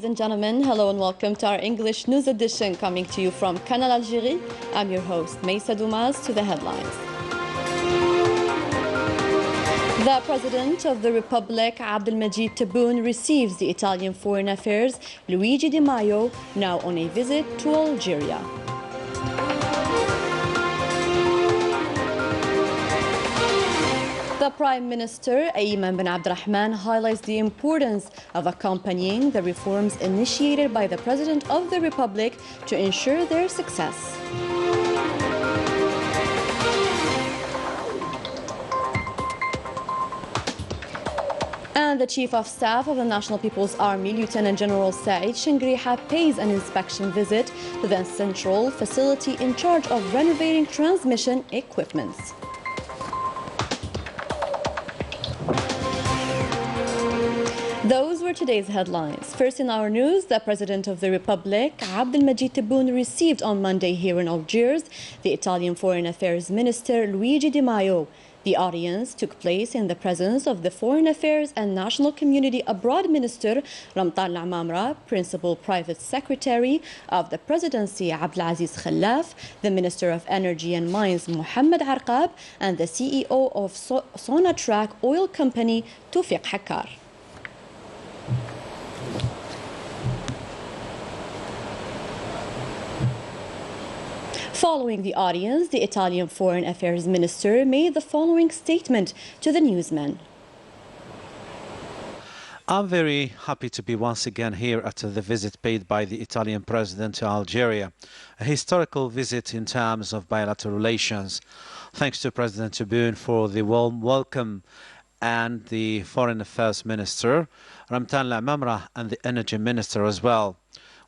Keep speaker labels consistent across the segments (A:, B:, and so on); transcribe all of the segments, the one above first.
A: and gentlemen, hello and welcome to our English news edition coming to you from Canal, Algérie. I'm your host, Maysa Dumas. To the headlines. The President of the Republic, Abdelmajid Tebboune, receives the Italian Foreign Affairs, Luigi Di Maio, now on a visit to Algeria. The Prime Minister, Ayman bin Abdurrahman, highlights the importance of accompanying the reforms initiated by the President of the Republic to ensure their success. And the Chief of Staff of the National People's Army, Lieutenant General Saeed Shingriha, pays an inspection visit to the central facility in charge of renovating transmission equipment. Those were today's headlines. First in our news, the President of the Republic, Abdelmajid Tebboune, received on Monday here in Algiers the Italian Foreign Affairs Minister Luigi Di Maio. The audience took place in the presence of the Foreign Affairs and National Community Abroad Minister Ramtan Al-Amamra, Principal Private Secretary of the Presidency Abdelaziz Khallaf, the Minister of Energy and Mines Mohammed Arqab, and the CEO of Sonatrach Oil Company Toufiq Hakkar. Following the audience, the Italian Foreign Affairs Minister made the following statement to the newsmen.
B: I'm very happy to be once again here at the visit paid by the Italian President to Algeria, a historical visit in terms of bilateral relations. Thanks to President Tebboune for the warm welcome, and the Foreign Affairs Minister, Ramtan Al-Amamra, and the Energy Minister as well.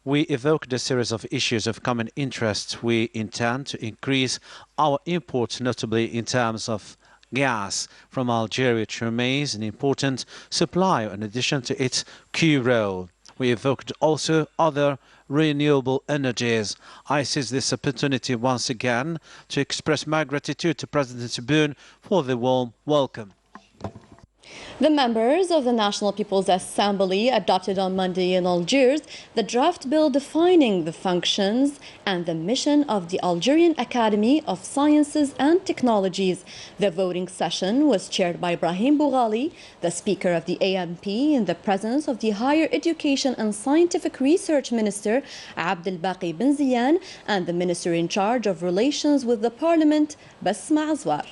B: We evoked a series of issues of common interest. We intend to increase our imports, notably in terms of gas from Algeria, which remains an important supplier in addition to its key role. We evoked also other renewable energies. I seize this opportunity once again to express my gratitude to President Tebboune for the warm welcome.
A: The members of the National People's Assembly adopted on Monday in Algiers the draft bill defining the functions and the mission of the Algerian Academy of Sciences and Technologies. The voting session was chaired by Ibrahim Boughali, the Speaker of the AMP, in the presence of the Higher Education and Scientific Research Minister Abdelbaki Ben Ziyan and the Minister in charge of Relations with the Parliament, Basma Azwar.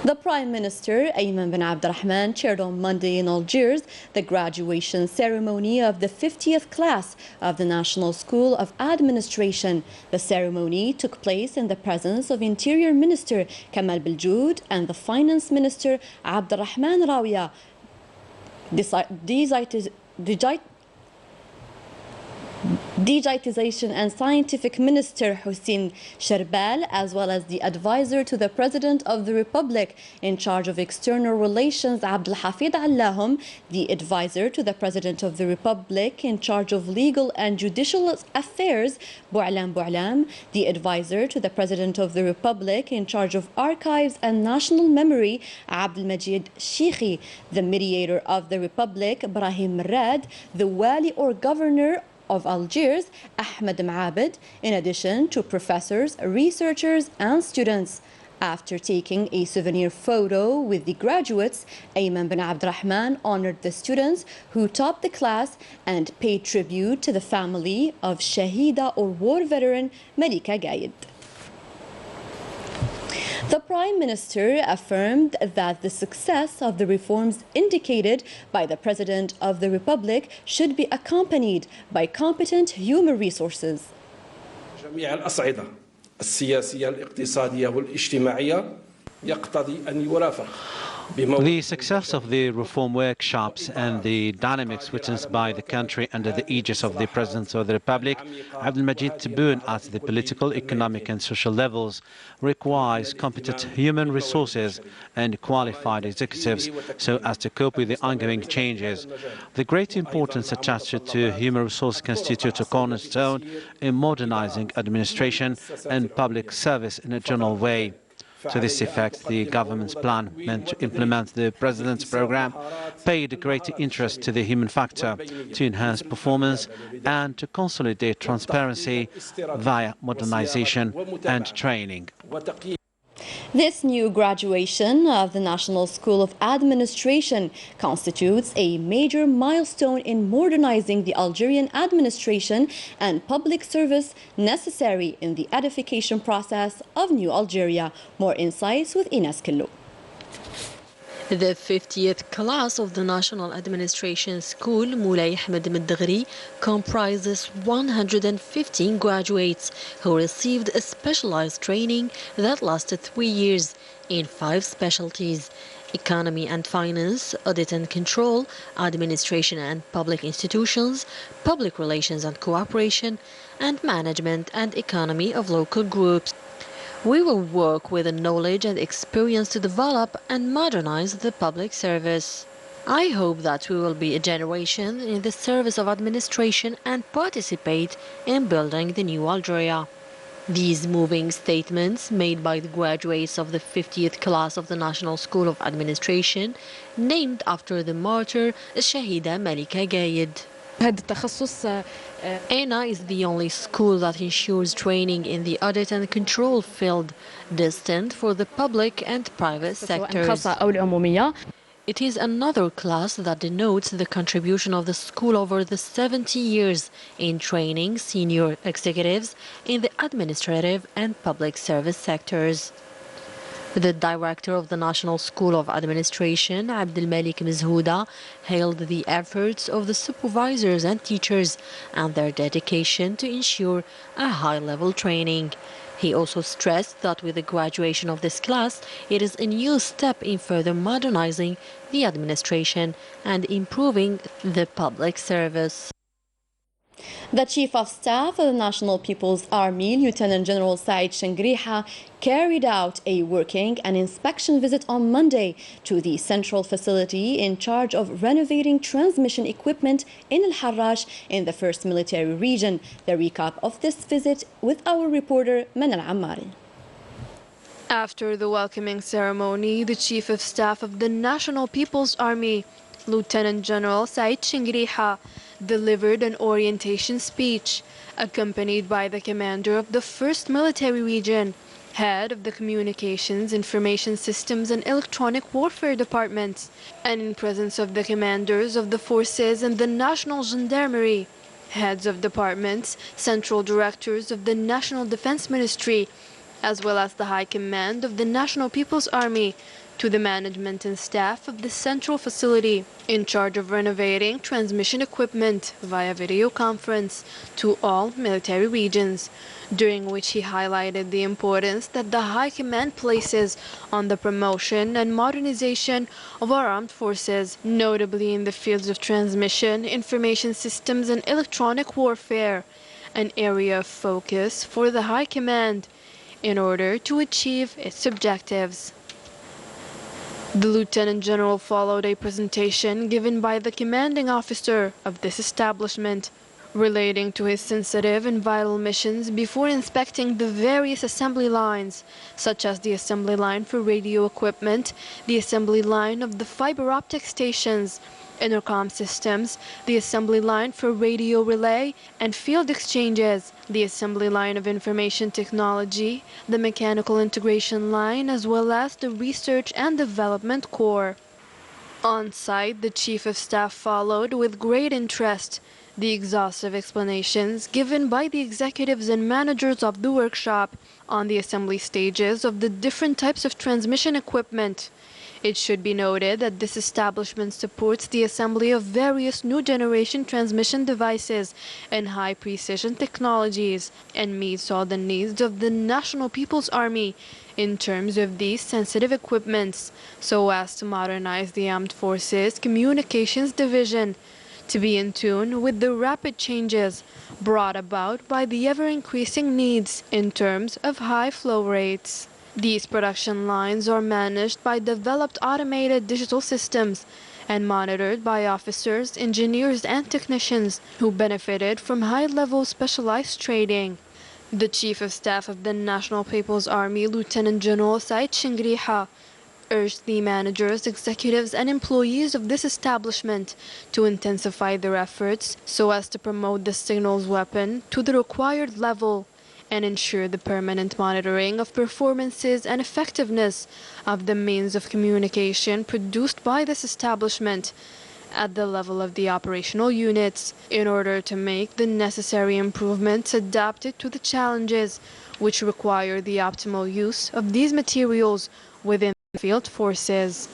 A: The Prime Minister, Ayman bin Abdurrahman, chaired on Monday in Algiers the graduation ceremony of the 50th class of the National School of Administration. The ceremony took place in the presence of Interior Minister Kamal Beljoud and the Finance Minister Abdelrahman Rawiya. Digitization and Scientific Minister Hussein Sherbal, as well as the advisor to the President of the Republic in charge of External Relations Abdelhafid Allahum, the advisor to the President of the Republic in charge of Legal and Judicial Affairs Bou'alam, the advisor to the President of the Republic in charge of Archives and National Memory Abdelmajid Sheikhi, the mediator of the Republic Ibrahim Rad, the Wali or Governor of Algiers, Ahmed Maabed, in addition to professors, researchers and students. After taking a souvenir photo with the graduates, Ayman bin Abdurrahman honored the students who topped the class and paid tribute to the family of Shahida or war veteran Malika Gaid. The Prime Minister affirmed that the success of the reforms indicated by the President of the Republic should be accompanied by competent human resources.
C: جميع الأصعدة السياسية الاقتصادية والاجتماعية يقتضي أن يرافق.
B: The success of the reform workshops and the dynamics witnessed by the country under the aegis of the President of the Republic, Abdelmajid Tebboune, at the political, economic and social levels, requires competent human resources and qualified executives so as to cope with the ongoing changes. The great importance attached to human resources constitutes a cornerstone in modernizing administration and public service in a general way. To this effect, the government's plan, meant to implement the President's program, paid great interest to the human factor, to enhance performance and to consolidate transparency via modernization and training.
A: This new graduation of the National School of Administration constitutes a major milestone in modernizing the Algerian administration and public service necessary in the edification process of New Algeria. More insights with Ines Killo.
D: The 50th class of the National Administration School, Moulay Ahmed Meddegri, comprises 115 graduates who received a specialized training that lasted 3 years in 5 specialties: economy and finance, audit and control, administration and public institutions, public relations and cooperation, and management and economy of local groups. We will work with the knowledge and experience to develop and modernize the public service. I hope that we will be a generation in the service of administration and participate in building the new Algeria. These moving statements made by the graduates of the 50th class of the National School of Administration, named after the martyr Shahida Malika Gayed. ENA is the only school that ensures training in the audit and control field, destined for the public and private sectors. It is another class that denotes the contribution of the school over the 70 years in training senior executives in the administrative and public service sectors. The director of the National School of Administration, Abdelmalik Mzhouda, hailed the efforts of the supervisors and teachers and their dedication to ensure a high-level training. He also stressed that with the graduation of this class, it is a new step in further modernizing the administration and improving the public service.
A: The Chief of Staff of the National People's Army, Lieutenant General Said Shengriha, carried out a working and inspection visit on Monday to the central facility in charge of renovating transmission equipment in Al Harraj in the 1st Military Region. The recap of this visit with our reporter Manal Ammari.
E: After the welcoming ceremony, the Chief of Staff of the National People's Army, Lieutenant General Said Shengriha, delivered an orientation speech, accompanied by the commander of the 1st Military Region, head of the Communications, Information Systems and Electronic Warfare Departments, and in presence of the commanders of the forces and the National Gendarmerie, heads of departments, central directors of the National Defense Ministry, as well as the High Command of the National People's Army, to the management and staff of the central facility in charge of renovating transmission equipment via video conference to all military regions, during which he highlighted the importance that the High Command places on the promotion and modernization of our armed forces, notably in the fields of transmission, information systems and electronic warfare, an area of focus for the High Command in order to achieve its objectives. The Lieutenant General followed a presentation given by the commanding officer of this establishment relating to his sensitive and vital missions before inspecting the various assembly lines, such as the assembly line for radio equipment, the assembly line of the fiber optic stations, intercom systems, the assembly line for radio relay and field exchanges, the assembly line of information technology, the mechanical integration line, as well as the research and development core. On site, the Chief of Staff followed with great interest the exhaustive explanations given by the executives and managers of the workshop on the assembly stages of the different types of transmission equipment. It should be noted that this establishment supports the assembly of various new generation transmission devices and high precision technologies and meets all the needs of the National People's Army in terms of these sensitive equipments, so as to modernize the Armed Forces Communications Division to be in tune with the rapid changes brought about by the ever-increasing needs in terms of high flow rates. These production lines are managed by developed automated digital systems and monitored by officers, engineers and technicians who benefited from high-level specialized training. The Chief of Staff of the National People's Army, Lieutenant General Said Shingriha, urged the managers, executives, and employees of this establishment to intensify their efforts so as to promote the signals weapon to the required level and ensure the permanent monitoring of performances and effectiveness of the means of communication produced by this establishment at the level of the operational units in order to make the necessary improvements adapted to the challenges which require the optimal use of these materials within the field forces.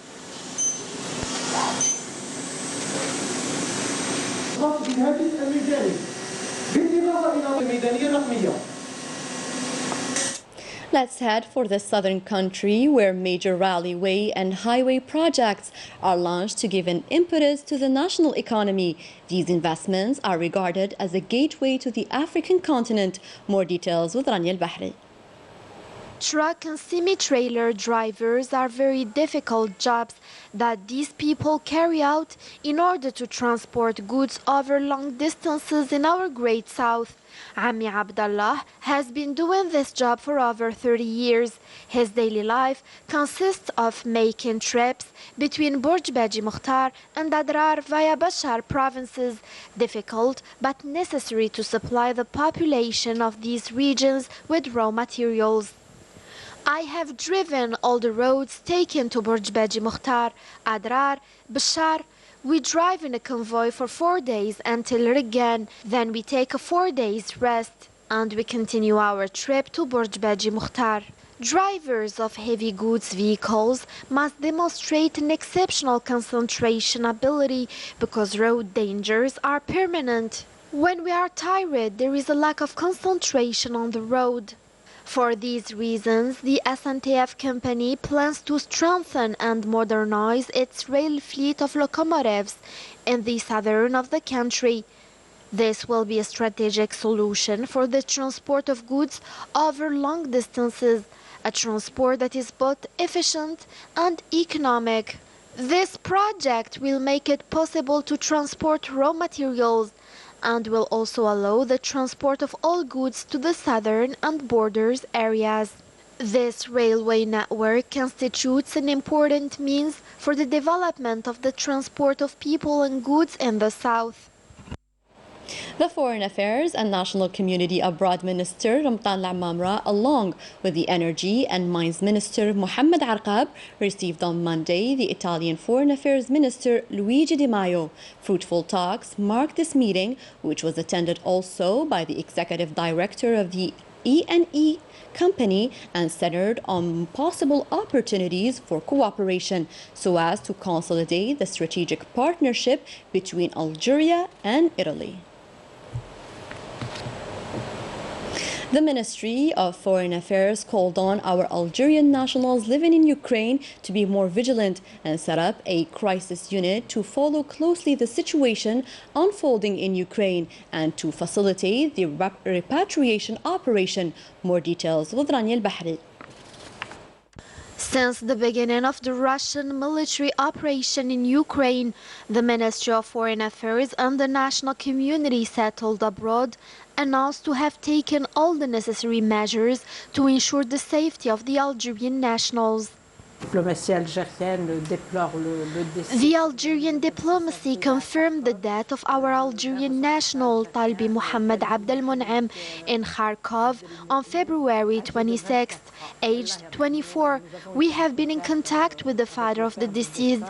A: Let's head for the southern country where major railway and highway projects are launched to give an impetus to the national economy. These investments are regarded as a gateway to the African continent. More details with Rania Al-Bahri.
F: Truck and semi-trailer drivers are very difficult jobs that these people carry out in order to transport goods over long distances in our Great South. Ami Abdallah has been doing this job for over 30 years. His daily life consists of making trips between Burj Baji Mukhtar and Adrar via Bashar provinces, difficult but necessary to supply the population of these regions with raw materials. I have driven all the roads taken to Burj Baji Mukhtar, Adrar, Bashar. We drive in a convoy for 4 days until Riggan, then we take a 4 days rest and we continue our trip to Burj Baji Mukhtar. Drivers of heavy goods vehicles must demonstrate an exceptional concentration ability because road dangers are permanent. When we are tired, there is a lack of concentration on the road. For these reasons, the SNTF company plans to strengthen and modernize its rail fleet of locomotives in the southern of the country. This will be a strategic solution for the transport of goods over long distances, a transport that is both efficient and economic. This project will make it possible to transport raw materials and will also allow the transport of all goods to the southern and borders areas. This railway network constitutes an important means for the development of the transport of people and goods in the south.
A: The Foreign Affairs and National Community Abroad Minister Ramtan Al-Mamra, along with the Energy and Mines Minister Mohammed Arqab, received on Monday the Italian Foreign Affairs Minister Luigi Di Maio. Fruitful talks marked this meeting, which was attended also by the Executive Director of the E&E company and centered on possible opportunities for cooperation so as to consolidate the strategic partnership between Algeria and Italy. The Ministry of Foreign Affairs called on our Algerian nationals living in Ukraine to be more vigilant and set up a crisis unit to follow closely the situation unfolding in Ukraine and to facilitate the repatriation operation. More details with Rania Al-Bahri.
F: Since the beginning of the Russian military operation in Ukraine, the Ministry of Foreign Affairs and the national community settled abroad announced to have taken all the necessary measures to ensure the safety of the Algerian nationals. The Algerian diplomacy confirmed the death of our Algerian national Talbi Mohammed Abdel Mun'im in Kharkov on February 26th, aged 24. We have been in contact with the father of the deceased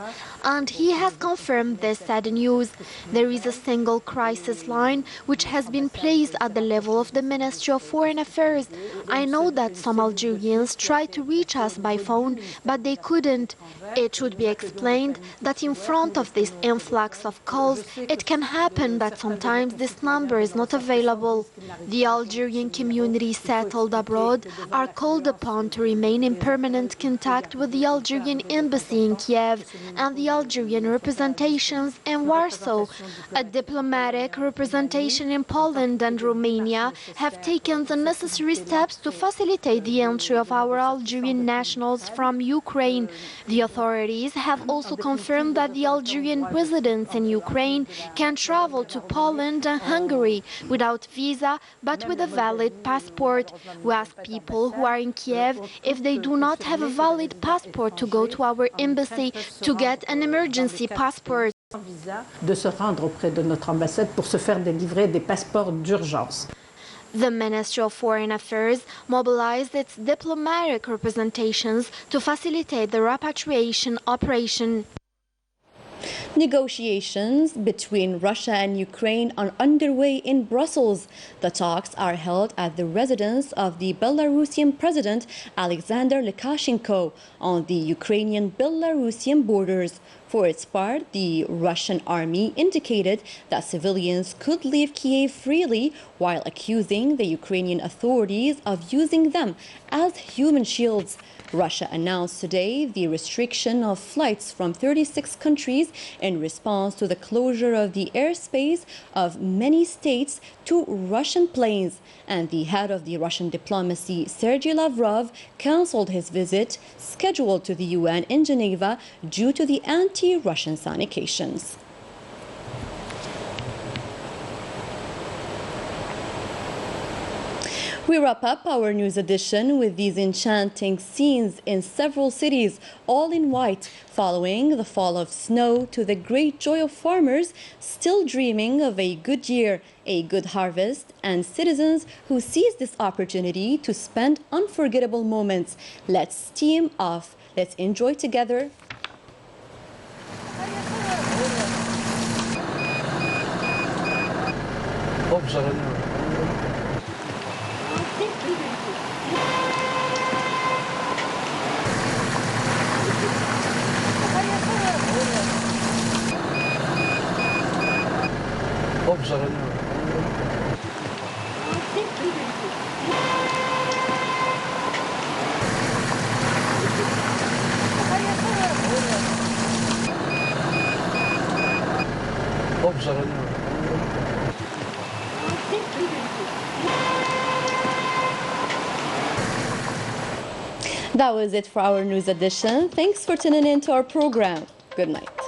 F: and he has confirmed this sad news. There is a single crisis line which has been placed at the level of the Ministry of Foreign Affairs. I know that some Algerians tried to reach us by phone, but they couldn't. It should be explained that in front of this influx of calls, it can happen that sometimes this number is not available. The Algerian community settled abroad are called upon to remain in permanent contact with the Algerian embassy in Kiev and the Algerian representations in Warsaw. A diplomatic representation in Poland and Romania have taken the necessary steps to facilitate the entry of our Algerian nationals from Ukraine Ukraine. The authorities have also confirmed that the Algerian residents in Ukraine can travel to Poland and Hungary without visa but with a valid passport. We ask people who are in Kiev if they do not have a valid passport to go to our embassy to get an emergency passport.
G: De se rendre auprès de notre ambassade pour se faire délivrer des passeports d'urgence.
F: The Ministry of Foreign Affairs mobilized its diplomatic representations to facilitate the repatriation operation.
A: Negotiations between Russia and Ukraine are underway in Brussels. The talks are held at the residence of the Belarusian President Alexander Lukashenko on the Ukrainian-Belarusian borders. For its part, the Russian army indicated that civilians could leave Kiev freely while accusing the Ukrainian authorities of using them as human shields. Russia announced today the restriction of flights from 36 countries in response to the closure of the airspace of many states to Russian planes. And the head of the Russian diplomacy, Sergei Lavrov, cancelled his visit scheduled to the UN in Geneva due to the anti-Russian sanctions. We wrap up our news edition with these enchanting scenes in several cities, all in white, following the fall of snow to the great joy of farmers still dreaming of a good year, a good harvest, and citizens who seize this opportunity to spend unforgettable moments. Let's steam off. Let's enjoy together. That was it for our news edition. Thanks for tuning in to our program. Good night.